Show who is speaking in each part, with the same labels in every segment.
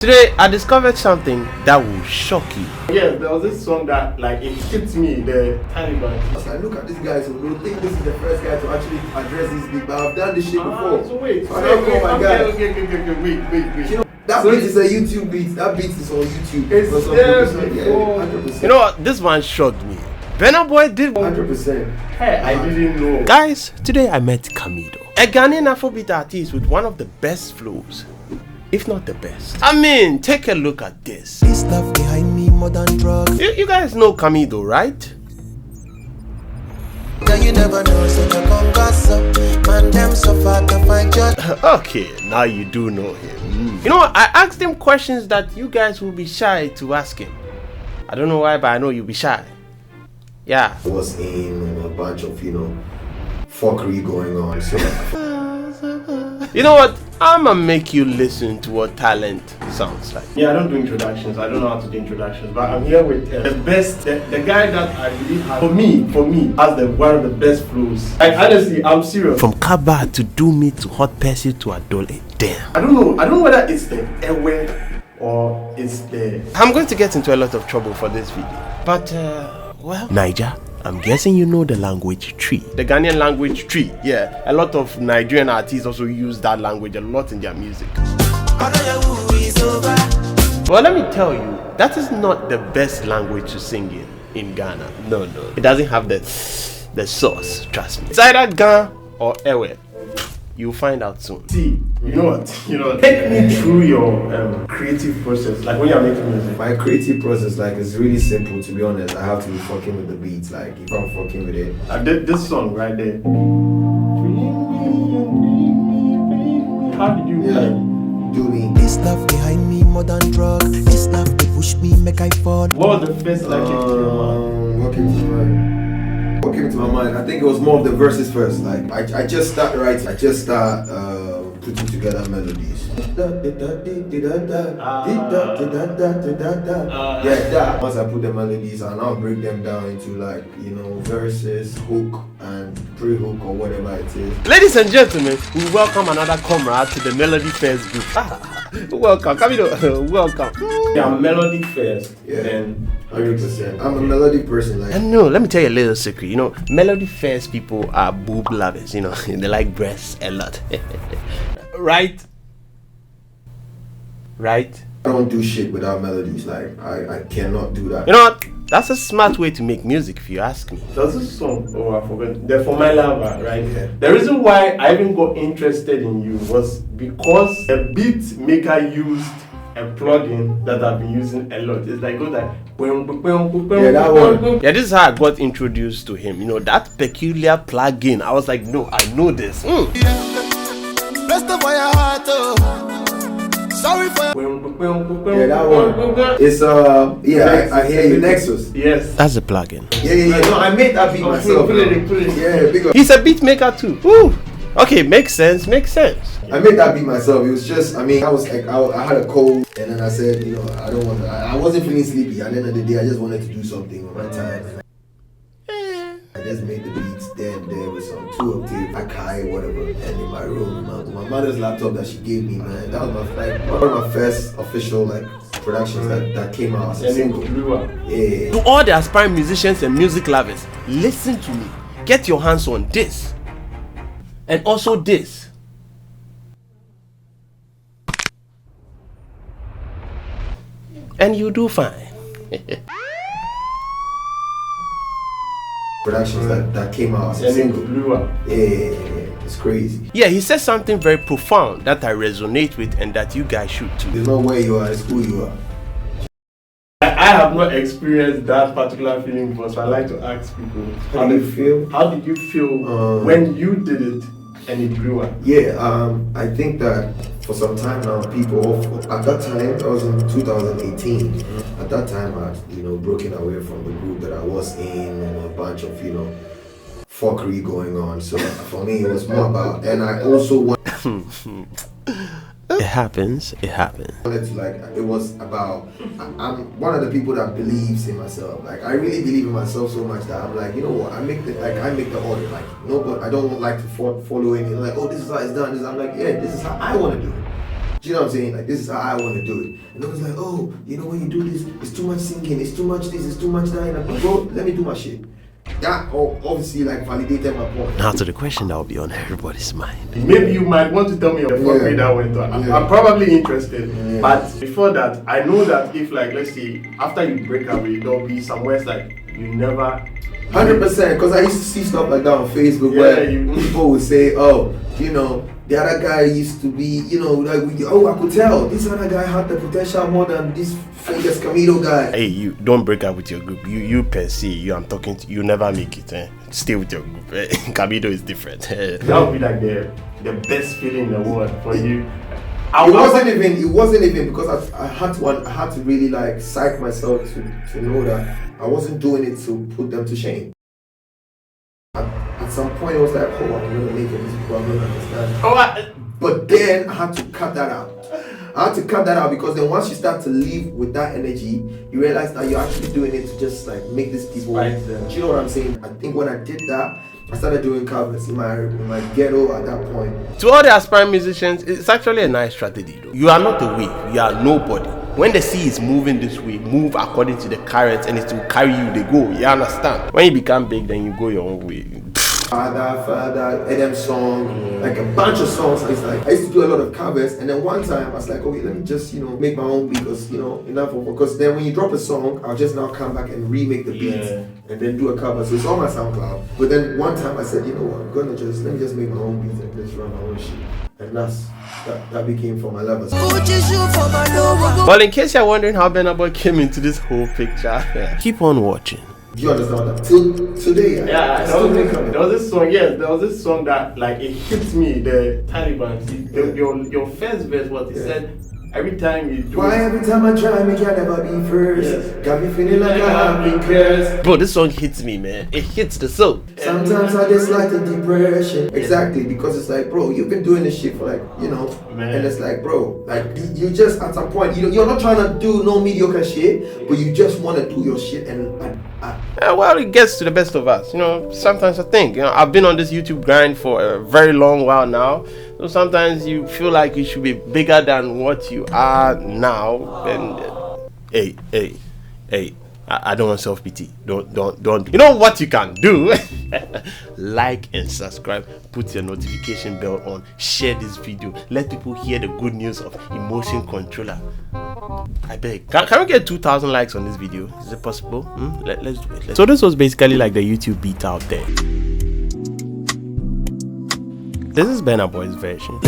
Speaker 1: Today, I discovered something that will shock you.
Speaker 2: Yes, there was this song that it hit me, the Talibans.
Speaker 3: I look at this guy, so you think this is the first guy to actually address this big, but I've done this shit before.
Speaker 2: So wait,
Speaker 3: You know, that beat is a YouTube beat. That beat is on YouTube.
Speaker 2: It's there before.
Speaker 3: 100%.
Speaker 1: You know what? This one shocked me. Burna Boy did
Speaker 3: 100%.
Speaker 2: Hey, I didn't know.
Speaker 1: Guys, today I met Camidoh, a Ghanaian Afrobeat artist with one of the best flows, if not the best. I mean, take a look at this.
Speaker 4: This love behind me more than drugs.
Speaker 1: You guys know Camidoh, right?
Speaker 4: Yeah, you never know, so you come gossip. Man, them suffer to find judge.
Speaker 1: Okay, now you do know him. You know what? I asked him questions that you guys will be shy to ask him. I don't know why, but I know you'll be shy. Yeah.
Speaker 3: I was in a bunch of, fuckery going on. So
Speaker 1: You know what? I'ma make you listen to what talent sounds like.
Speaker 2: Yeah, I don't do introductions. I don't know how to do introductions, but I'm here with the best, the guy that I believe has, for me, has one of the best flows. Like honestly, I'm serious.
Speaker 1: From Kaba to Do Me to Hot Percy to Adole. Damn.
Speaker 2: I don't know whether it's the airway or it's the.
Speaker 1: I'm going to get into a lot of trouble for this video. But, well, Niger, I'm guessing you know the language tree. The Ghanaian language tree, yeah. A lot of Nigerian artists also use that language a lot in their music. Well, let me tell you, that is not the best language to sing in Ghana. No. It doesn't have the sauce, trust me. It's either Ghana or Ewe. You'll find out soon.
Speaker 2: See, you know what? Take me through your creative process, like when you're making music.
Speaker 3: my creative process, is really simple. To be honest, I have to be fucking with the beats. Like if I'm fucking with it,
Speaker 2: I did this song right there. How did you?
Speaker 3: do me.
Speaker 4: This love behind me more than drugs. This love they push me, make I fall.
Speaker 2: What was the first that came to your mind?
Speaker 3: What came to my mind? I think it was more of the verses first. Like I just start writing. I just start putting together melodies. Once I put the melodies, I'll now break them down into verses, hook, and pre-hook or whatever it is.
Speaker 1: Ladies and gentlemen, we welcome another comrade to the Melody First group. Welcome, Camidoh. Welcome.
Speaker 2: Yeah, melody first.
Speaker 3: Yeah.
Speaker 2: Then
Speaker 3: 100%. I'm a melody person.
Speaker 1: And no, let me tell you a little secret. Melody First people are boob lovers. They like breasts a lot. Right?
Speaker 3: I don't do shit without melodies. I cannot do that.
Speaker 1: You know what? That's a smart way to make music, if you ask me.
Speaker 2: there's this song, I forgot. The For My Lover, right?
Speaker 3: Yeah.
Speaker 2: The reason why I even got interested in you was because a beat maker used a plugin that I've been using a lot. It's like goes like
Speaker 3: Yeah, that one.
Speaker 1: Yeah, this is how I got introduced to him. That peculiar plugin. I was like, no, I know this.
Speaker 4: Bless the fire heart, oh. Sorry for
Speaker 3: Yeah, that one. It's I hear you, Nexus.
Speaker 2: Yes.
Speaker 1: That's a plugin.
Speaker 3: Yeah. No, I made that beat myself.
Speaker 2: Put it.
Speaker 3: Yeah, big up.
Speaker 1: He's a beat maker too. Woo. Okay, makes sense.
Speaker 3: I made that beat myself. It was just, I was like, I had a cold, and then I said, I wasn't feeling sleepy. At the end of the day, I just wanted to do something on my time. I just made the beats there and there with some 2 octave, Akai, whatever, and in my room, my mother's laptop that she gave me, man. That was one of my first official productions that came out as a
Speaker 2: And
Speaker 3: single.
Speaker 2: it blew up.
Speaker 3: Yeah.
Speaker 1: To all the aspiring musicians and music lovers, listen to me. Get your hands on this. And also this. And you do fine.
Speaker 3: Productions that came out as a
Speaker 2: And
Speaker 3: single.
Speaker 2: it blew up.
Speaker 3: Yeah. It's crazy.
Speaker 1: Yeah, he said something very profound that I resonate with and that you guys should too.
Speaker 3: There's not where you are, it's who you are.
Speaker 2: I have not experienced that particular feeling before, so I like to ask people,
Speaker 3: How do you feel?
Speaker 2: How did you feel when you did it and it blew up?
Speaker 3: Yeah, I think that for some time now, people, at that time, that was in 2018, at that time I had, broken away from the group that I was in and a bunch of, fuckery going on. So for me, it was more about, and I also
Speaker 1: It happens.
Speaker 3: wanted to it was about, I'm one of the people that believes in myself. I really believe in myself so much that I'm like, you know what, I make the order. Nobody, I don't like to follow any, oh, this is how it's done. I'm like, yeah, this is how I want to do it. Do you know what I'm saying? Like, this is how I want to do it. And I was like, oh, you know, when you do this, it's too much singing, it's too much this, it's too much that. And I'm like, bro, let me do my shit. That obviously like validated my point.
Speaker 1: Now to the question that will be on everybody's mind.
Speaker 2: Maybe you might want to tell me the fuck way that went on. I'm probably interested. But before that, I know that if like, let's say, after you break up, there'll be somewhere it's like, you never...
Speaker 3: 100%, because I used to see stuff like that on Facebook where people would say, oh, you know, the other guy used to be, you know, like, I could tell this other guy had the potential more than this famous Camidoh guy.
Speaker 1: Hey, you don't break up with your group. You per se, I'm talking to you, never make it. Stay with your group. Camidoh is different.
Speaker 2: That would be like the best feeling in the world for you.
Speaker 3: It wasn't even because I had to really like psych myself to know that I wasn't doing it to put them to shame. At some point, I was like, oh, I'm gonna make it. These people are gonna understand. But then I had to cut that out. I had to cut that out because then once you start to live with that energy, you realize that you're actually doing it to just like make these people. Do you know what I'm saying? I think when I did that, I started doing covers in my ghetto at that point.
Speaker 1: To all the aspiring musicians, it's actually a nice strategy though. You are not a wave, you are nobody. When the sea is moving this way, move according to the currents and it will carry you, they go. You understand? When you become big, then you go your own way.
Speaker 3: Father, Adam song, like a bunch of songs. It's like I used to do a lot of covers, and then one time I was like, okay, let me just make my own beat because enough of, because then when you drop a song, I'll just now come back and remake the beat and then do a cover. So it's on my SoundCloud. But then one time I said, you know what, let me just make my own beats and just run my own shit. And that became for my lovers.
Speaker 1: Well, in case you're wondering how Burnaboy came into this whole picture, keep on watching.
Speaker 3: Do you understand that? Till today,
Speaker 2: there was this song. Yes, there was this song that like it hit me. The Talibans. Your first verse was it said. Every time you do
Speaker 3: every time I try, make I never be first. Got me feeling like I have been cursed.
Speaker 1: Bro, this song hits me, man. It hits the soul.
Speaker 3: Sometimes I just like the depression. Exactly, because it's like, bro, you've been doing this shit for like, man. And it's like, bro, like you just at some point, you're not trying to do no mediocre shit, but you just want to do your shit
Speaker 1: well, it gets to the best of us. Sometimes I think, I've been on this YouTube grind for a very long while now. So sometimes you feel like you should be bigger than what you are now. And hey, I don't want self-pity. Don't. You know what you can do? Like and subscribe. Put your notification bell on. Share this video. Let people hear the good news of emotion controller. I beg. Can we get 2,000 likes on this video? Is it possible? Let's do it. So this was basically like the YouTube beat out there. This is Burna Boy's version.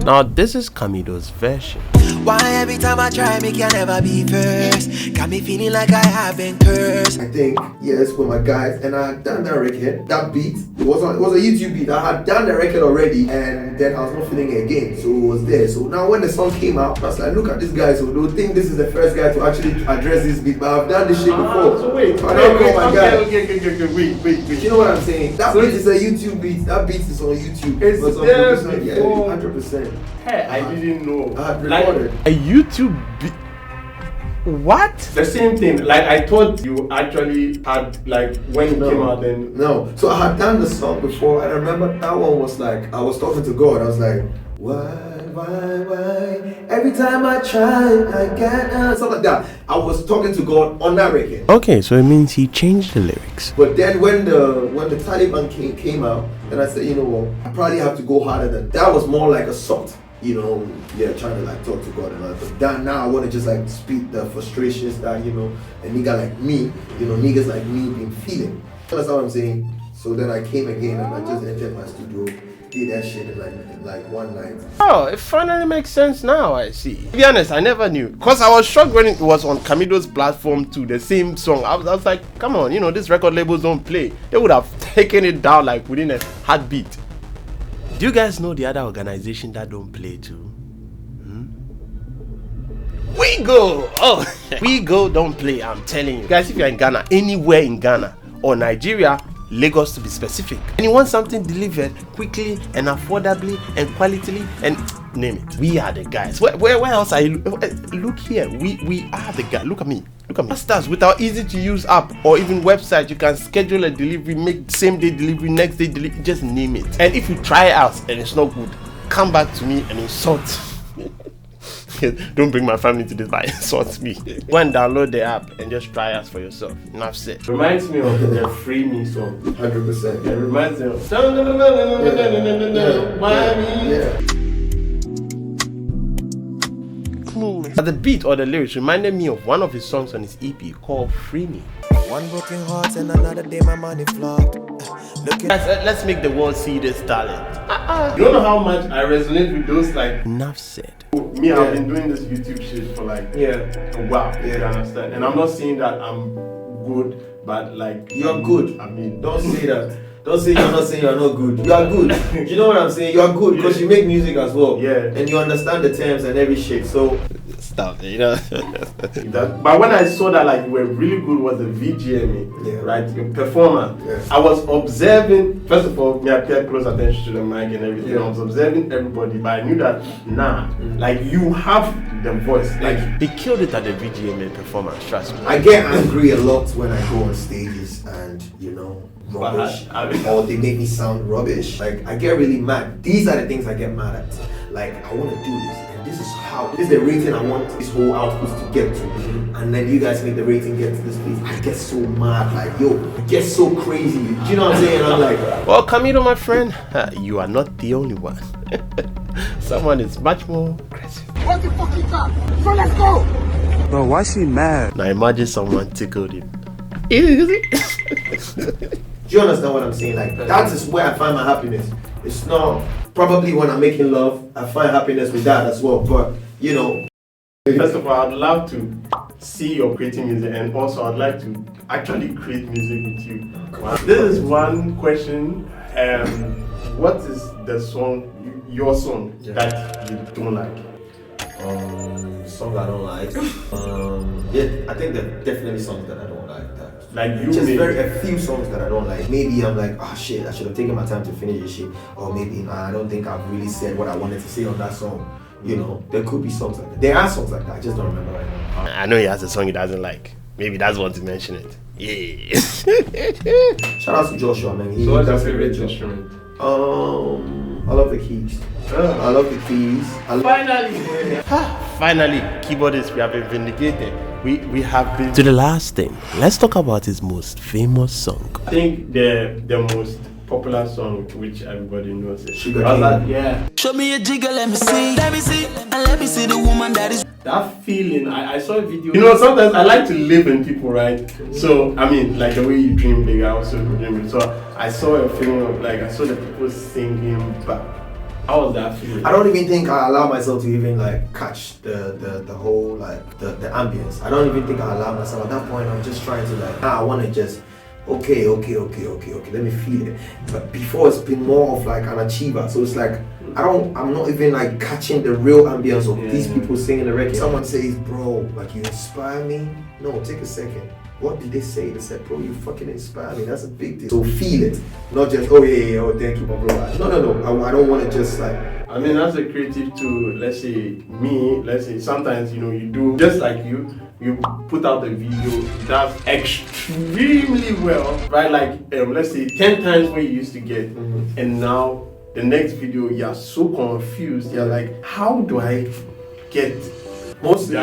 Speaker 1: Now this is Camidoh's version.
Speaker 4: Why every time I try, make you never be first? Got me feeling like I have been cursed.
Speaker 3: I think, yes, with my guys, and I had done that record, that beat. It was a YouTube beat. I had done the record already, and then I was not feeling it again, so it was there. So now when the song came out, I was like, look at this guy. So they'll think this is the first guy to actually address this beat, but I've done this shit before.
Speaker 2: So wait,
Speaker 3: wait. You know what I'm saying? That beat is a YouTube beat. That beat is on YouTube.
Speaker 2: It's there before.
Speaker 3: 100%.
Speaker 2: Hey, I didn't know.
Speaker 3: I had recorded.
Speaker 1: A YouTube beat. What?
Speaker 2: The same thing. Like I thought you actually had like when it came out then.
Speaker 3: No. So I had done the song before, and I remember that one was like I was talking to God. I was like, why? Every time I try, I get something like that. I was talking to God on that record.
Speaker 1: Okay, so it means he changed the lyrics.
Speaker 3: But then when the Taliban came out, then I said, you know what? I probably have to go harder than that. Was more like assault. Trying to like talk to God and all that. But that now I want to just like speak the frustrations that, a nigga like me, niggas like me been feeling. That's what I'm saying. So then I came again and I just entered my studio, did that shit in like one night. Oh,
Speaker 1: it finally makes sense now, I see. To be honest, I never knew. Because I was shocked when it was on Camidoh's platform too, the same song. I was like, come on, these record labels don't play. They would have taken it down like within a heartbeat. Do you guys know the other organization that don't play too? We go! Oh, we go don't play, I'm telling you. Guys, if you're in Ghana, anywhere in Ghana or Nigeria, Lagos to be specific, and you want something delivered quickly and affordably and qualitatively and name it, we are the guys. Where else are you? Look here, we are the guys. Look at me. Stars with our easy to use app or even website, you can schedule a delivery, make same day delivery, next day delivery, just name it. And if you try us and it's not good, come back to me and insult. Don't bring my family to this, but insult me. Go and download the app and just try us for yourself. Enough said.
Speaker 2: Reminds me of the Free Me song.
Speaker 3: 100%.
Speaker 2: It reminds me of.
Speaker 1: But the beat or the lyrics reminded me of one of his songs on his EP called Free Me.
Speaker 4: One broken heart and another day my money flocked.
Speaker 1: Let's make the world see this talent.
Speaker 2: You don't know how much I resonate with those like.
Speaker 1: Enough said.
Speaker 2: Me, I've been doing this YouTube shit for like a while. You understand? And I'm not saying that I'm good, but like
Speaker 3: You're good.
Speaker 2: I mean,
Speaker 3: Don't say that. Don't say you're not saying you're not good. You are good. You know what I'm saying? You are good because you make music as well.
Speaker 2: Yeah.
Speaker 3: And you understand the terms and every shit. So
Speaker 1: Stop, you know.
Speaker 2: But when I saw that like you were really good was the VGMA, right? Your performance.
Speaker 3: Yeah.
Speaker 2: I was observing. First of all, me I paid close attention to the mic and everything.
Speaker 3: Yeah.
Speaker 2: I was observing everybody, but I knew that like you have the voice. Like
Speaker 1: They killed it at the VGMA performance, trust me.
Speaker 3: I get angry a lot when I go on stages and rubbish. Or they make me sound rubbish. Like I get really mad. These are the things I get mad at. Like I want to do this and this is the rating I want this whole output to get to. And then you guys make the rating get to this place. I get so mad, like it gets so crazy. Do you know what I'm saying? I'm like,
Speaker 1: Well, Camidoh, my friend, you are not the only one. Someone is much more aggressive.
Speaker 5: What the fuck is that? So let's go!
Speaker 6: Bro, why she mad?
Speaker 1: Now imagine someone tickled him.
Speaker 3: do you understand what I'm saying? Like that is where I find my happiness. It's not probably when I'm making love, I find happiness with that as well. But
Speaker 2: first of all, I'd love to see your creating music, and also I'd like to actually create music with you. This is one question. What is the song, your song, that you don't like?
Speaker 3: Songs I don't like. I think there are definitely songs that I don't like.
Speaker 2: Like you
Speaker 3: Just
Speaker 2: made.
Speaker 3: a few songs that I don't like. Maybe I'm like, oh shit, I should have taken my time to finish this shit. Or maybe I don't think I've really said what I wanted to say on that song. There could be songs like that. There are songs like that. I just don't remember right now.
Speaker 1: I know he has a song he doesn't like. Maybe that's one to mention it. Yeah.
Speaker 3: Shout out to Joshua, man.
Speaker 2: So what's your
Speaker 3: does a
Speaker 2: favorite
Speaker 3: great job.
Speaker 2: instrument?
Speaker 3: I love the keys. I love the keys.
Speaker 1: Finally, keyboardist, we have been vindicated. We have been to the last thing. Let's talk about his most famous song.
Speaker 2: I think the most popular song which everybody knows is
Speaker 3: Sugar Cane.
Speaker 4: Show me a jigger, let me see, and let me see the woman that is.
Speaker 2: That feeling, I saw a video. Sometimes I like to live in people, right? So, I mean, like the way you dream big, I also dream big. So, I saw a feeling of like, I saw the people singing, but how was that feeling?
Speaker 3: I don't even think I allow myself to even like catch the whole like the ambience. I don't even think I allow myself. At that point, I'm just trying to like, I want to just okay, let me feel it. But before it's been more of like an achiever. So it's like I'm not even like catching the real ambience of these people singing the record. Someone says, bro, like you inspire me. No, take a second. What did they say? They said, bro, you fucking inspire me. That's a big deal. So feel it. Not just, oh thank you, my bro. No. I don't want to just like.
Speaker 2: I mean, as a creative too, let's say sometimes, you do, just like you put out the video, that's extremely well, right? Like, let's say 10 times what you used to get, and now the next video, you're so confused. You're like, how do I get
Speaker 3: Mostly,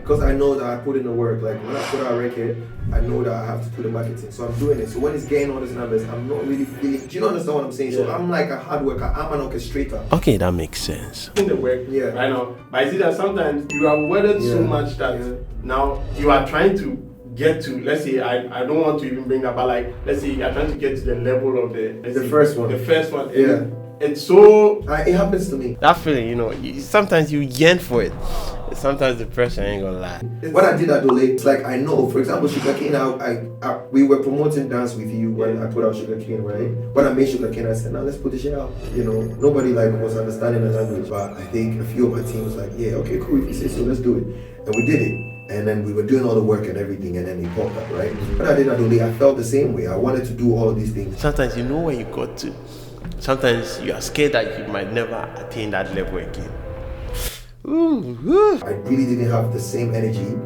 Speaker 3: because I know that I put in the work. Like when I put out a record, I know that I have to put the marketing. So I'm doing it. So when it's getting all these numbers, I'm not really feeling. Do you understand what I'm saying? So I'm like a hard worker. I'm an orchestrator.
Speaker 1: Okay, that makes sense.
Speaker 2: in the work right now? But I see that sometimes you are wedded so much that now you are trying to get to, let's say, I don't want to even bring that, but like, let's say you're trying to get to the level of the
Speaker 3: first one.
Speaker 2: The first one.
Speaker 3: Yeah.
Speaker 2: It's so.
Speaker 3: It happens to me.
Speaker 1: That feeling, sometimes you yearn for it. Sometimes the pressure ain't gonna lie.
Speaker 3: What I did at Dole, it's like I know, for example, Sugarcane, we were promoting dance with you when I put out Sugarcane, right? When I made Sugarcane, I said, now let's put this shit out. Nobody was understanding the language, but I think a few of my team was like, yeah, okay, cool, if you say so, let's do it. And we did it. And then we were doing all the work and everything, and then it popped up, right? When I did at Dole, I felt the same way. I wanted to do all of these things.
Speaker 1: Sometimes you know where you got to. Sometimes you are scared that you might never attain that level again.
Speaker 3: I really didn't have the same energy,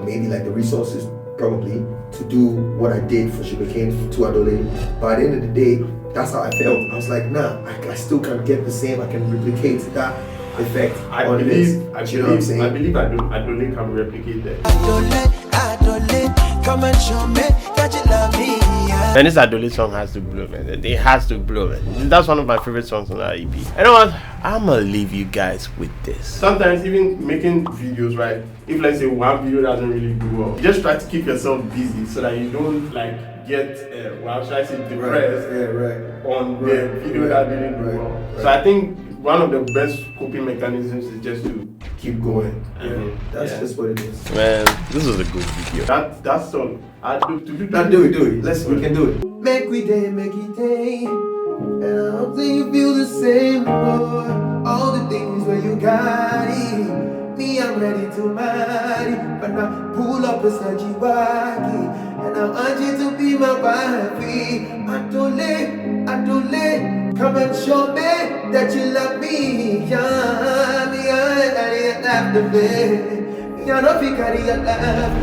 Speaker 3: maybe like the resources probably, to do what I did for Sugarcane to Adole. But at the end of the day, That's how I felt. I was like, nah, I still can get the same. I can replicate that effect.
Speaker 2: I
Speaker 3: on
Speaker 2: believe
Speaker 3: this. You know what I'm saying?
Speaker 2: I believe Adole can replicate that.
Speaker 4: Adole, come and show me that you love me. Yeah.
Speaker 1: And this Adole song has to blow, man. It has to blow, man. That's one of my favorite songs on that EP. You know what? I'm gonna leave you guys with this.
Speaker 2: Sometimes even making videos, right? If let's say one video doesn't really do well, you just try to keep yourself busy so that you don't like get well, should I say depressed on the video that didn't do well. So I think one of the best coping mechanisms is just to keep going.
Speaker 3: That's just what it is.
Speaker 1: Man, this was a good video.
Speaker 2: That song.
Speaker 3: Do it. We can do it. Make we day, make it day. And I hope that you feel the same, boy. All the things where you got it. Me, I'm ready to marry. But now pull up beside you, and I want you to be my wifey. Adole, come and show me that you love me.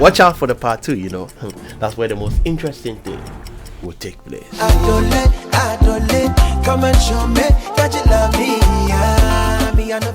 Speaker 1: Watch out for the part 2, you know. That's where the most interesting thing will take place.
Speaker 4: Adole, come and show me that you love me. Me, I know